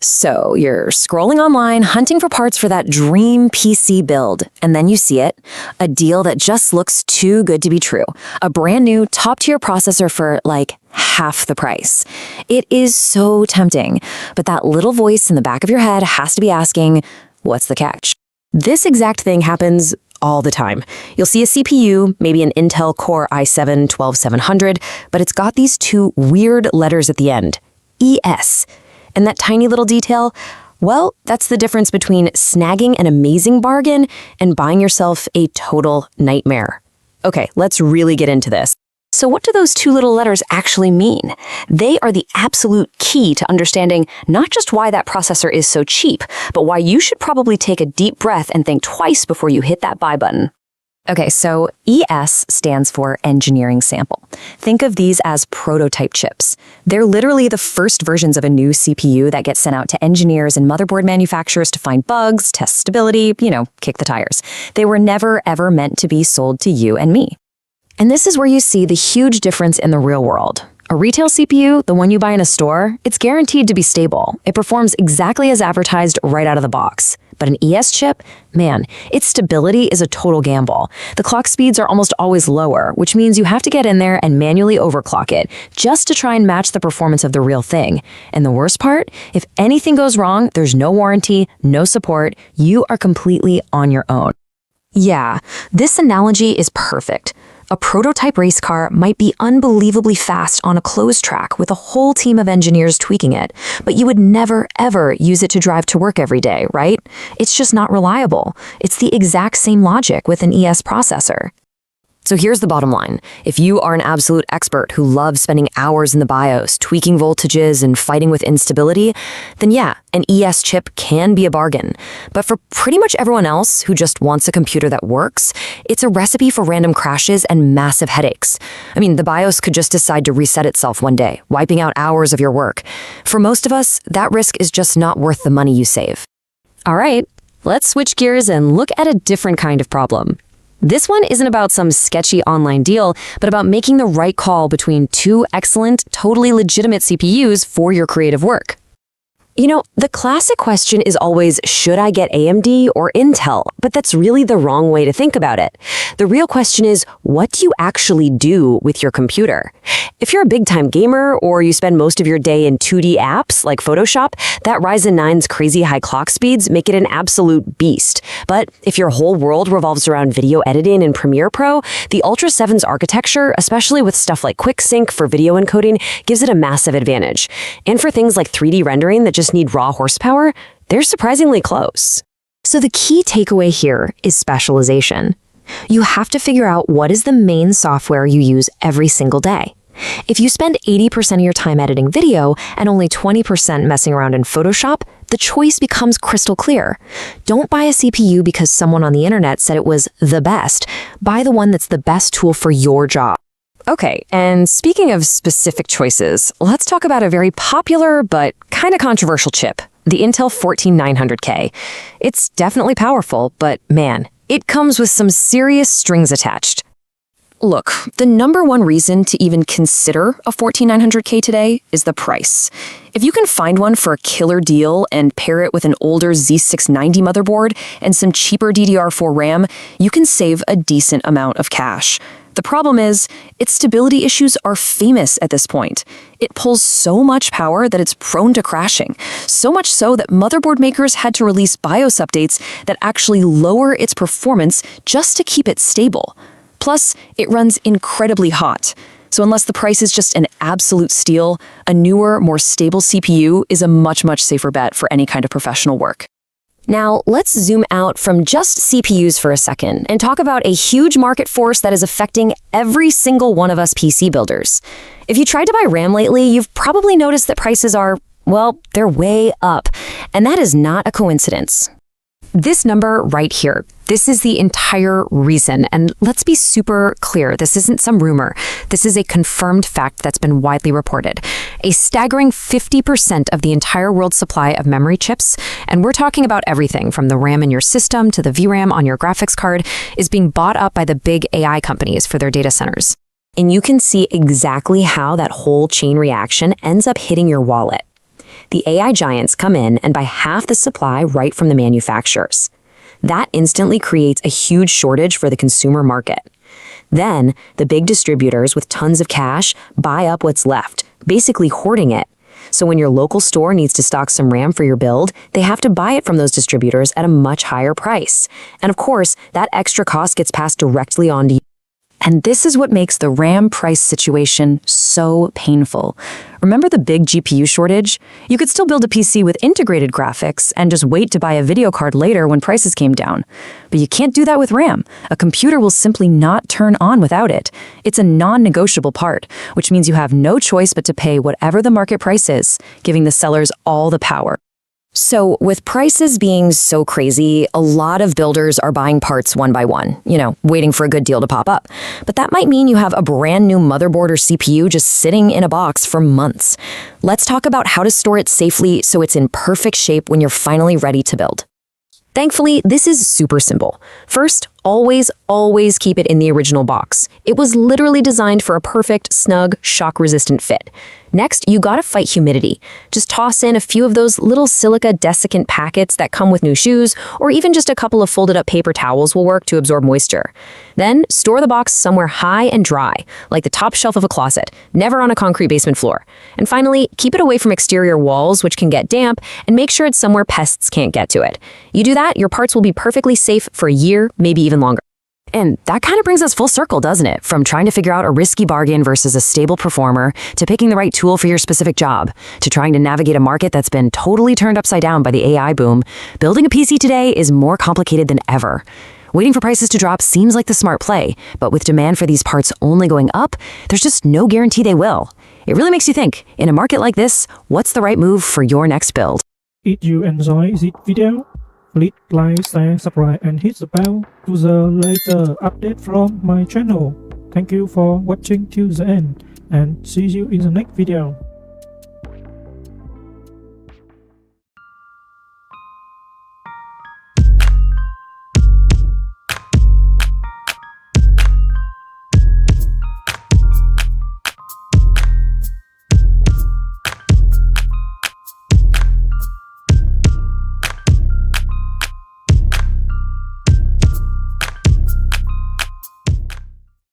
So you're scrolling online, hunting for parts for that dream PC build, and then you see it, a deal that just looks too good to be true. A brand new top-tier processor for like half the price. It is so tempting, but that little voice in the back of your head has to be asking, what's the catch? This exact thing happens all the time. You'll see a CPU, maybe an Intel Core i7-12700, but it's got these two weird letters at the end, ES. And that tiny little detail, well, that's the difference between snagging an amazing bargain and buying yourself a total nightmare. Okay, let's really get into this. So what do those two little letters actually mean? They are the absolute key to understanding not just why that processor is so cheap, but why you should probably take a deep breath and think twice before you hit that buy button. Okay, so ES stands for engineering sample. Think of these as prototype chips. They're literally the first versions of a new CPU that get sent out to engineers and motherboard manufacturers to find bugs, test stability, kick the tires. They were never, ever meant to be sold to you and me. And this is where you see the huge difference in the real world. A retail CPU, the one you buy in a store, it's guaranteed to be stable. It performs exactly as advertised right out of the box. But an ES chip, man, its stability is a total gamble. The clock speeds are almost always lower, which means you have to get in there and manually overclock it just to try and match the performance of the real thing. And the worst part, if anything goes wrong, there's no warranty, no support, you are completely on your own. Yeah, this analogy is perfect. A prototype race car might be unbelievably fast on a closed track with a whole team of engineers tweaking it, but you would never, ever use it to drive to work every day, right? It's just not reliable. It's the exact same logic with an ES processor. So here's the bottom line. If you are an absolute expert who loves spending hours in the BIOS, tweaking voltages and fighting with instability, then yeah, an ES chip can be a bargain. But for pretty much everyone else who just wants a computer that works, it's a recipe for random crashes and massive headaches. I mean, the BIOS could just decide to reset itself one day, wiping out hours of your work. For most of us, that risk is just not worth the money you save. All right, let's switch gears and look at a different kind of problem. This one isn't about some sketchy online deal, but about making the right call between two excellent, totally legitimate CPUs for your creative work. The classic question is always, should I get AMD or Intel? But that's really the wrong way to think about it. The real question is, what do you actually do with your computer? If you're a big-time gamer or you spend most of your day in 2D apps like Photoshop, that Ryzen 9's crazy high clock speeds make it an absolute beast. But if your whole world revolves around video editing in Premiere Pro, the Ultra 7's architecture, especially with stuff like QuickSync for video encoding, gives it a massive advantage. And for things like 3D rendering that just need raw horsepower, they're surprisingly close. So the key takeaway here is specialization. You have to figure out what is the main software you use every single day. If you spend 80% of your time editing video and only 20% messing around in Photoshop, the choice becomes crystal clear. Don't buy a CPU because someone on the internet said it was the best. Buy the one that's the best tool for your job. Okay, and speaking of specific choices, let's talk about a very popular but kind of controversial chip, the Intel 14900K. It's definitely powerful, but man, it comes with some serious strings attached. Look, the number one reason to even consider a 14900K today is the price. If you can find one for a killer deal and pair it with an older Z690 motherboard and some cheaper DDR4 RAM, you can save a decent amount of cash. The problem is, its stability issues are famous at this point. It pulls so much power that it's prone to crashing, so much so that motherboard makers had to release BIOS updates that actually lower its performance just to keep it stable. Plus, it runs incredibly hot. So unless the price is just an absolute steal, a newer, more stable CPU is a much, much safer bet for any kind of professional work. Now, let's zoom out from just CPUs for a second and talk about a huge market force that is affecting every single one of us PC builders. If you tried to buy RAM lately, you've probably noticed that prices are, well, they're way up. And that is not a coincidence. This number right here, this is the entire reason. And let's be super clear, this isn't some rumor. This is a confirmed fact that's been widely reported. A staggering 50% of the entire world's supply of memory chips, and we're talking about everything from the RAM in your system to the VRAM on your graphics card, is being bought up by the big AI companies for their data centers. And you can see exactly how that whole chain reaction ends up hitting your wallet. the AI giants come in and buy half the supply right from the manufacturers. That instantly creates a huge shortage for the consumer market. Then, the big distributors with tons of cash buy up what's left, basically hoarding it. So when your local store needs to stock some RAM for your build, they have to buy it from those distributors at a much higher price. And of course, that extra cost gets passed directly on to you. And this is what makes the RAM price situation so painful. Remember the big GPU shortage? You could still build a PC with integrated graphics and just wait to buy a video card later when prices came down. But you can't do that with RAM. A computer will simply not turn on without it. It's a non-negotiable part, which means you have no choice but to pay whatever the market price is, giving the sellers all the power. So, with prices being so crazy, a lot of builders are buying parts one by one, waiting for a good deal to pop up. But that might mean you have a brand new motherboard or CPU just sitting in a box for months. Let's talk about how to store it safely so it's in perfect shape when you're finally ready to build. Thankfully, this is super simple. First, always keep it in the original box. It was literally designed for a perfect, snug, shock-resistant fit. Next, you gotta fight humidity. Just toss in a few of those little silica desiccant packets that come with new shoes, or even just a couple of folded up paper towels will work to absorb moisture. Then, store the box somewhere high and dry, like the top shelf of a closet, never on a concrete basement floor. And finally, keep it away from exterior walls, which can get damp, and make sure it's somewhere pests can't get to it. You do that, your parts will be perfectly safe for a year, maybe even longer. And that kind of brings us full circle, doesn't it? From trying to figure out a risky bargain versus a stable performer, to picking the right tool for your specific job, to trying to navigate a market that's been totally turned upside down by the AI boom. Building a PC today is more complicated than ever. Waiting for prices to drop seems like the smart play, but with demand for these parts only going up, there's just no guarantee they will. It really makes you think, in a market like this, what's the right move for your next build? If you enjoy this video, please like, share, subscribe and hit the bell to the latest update from my channel. Thank you for watching till the end and see you in the next video.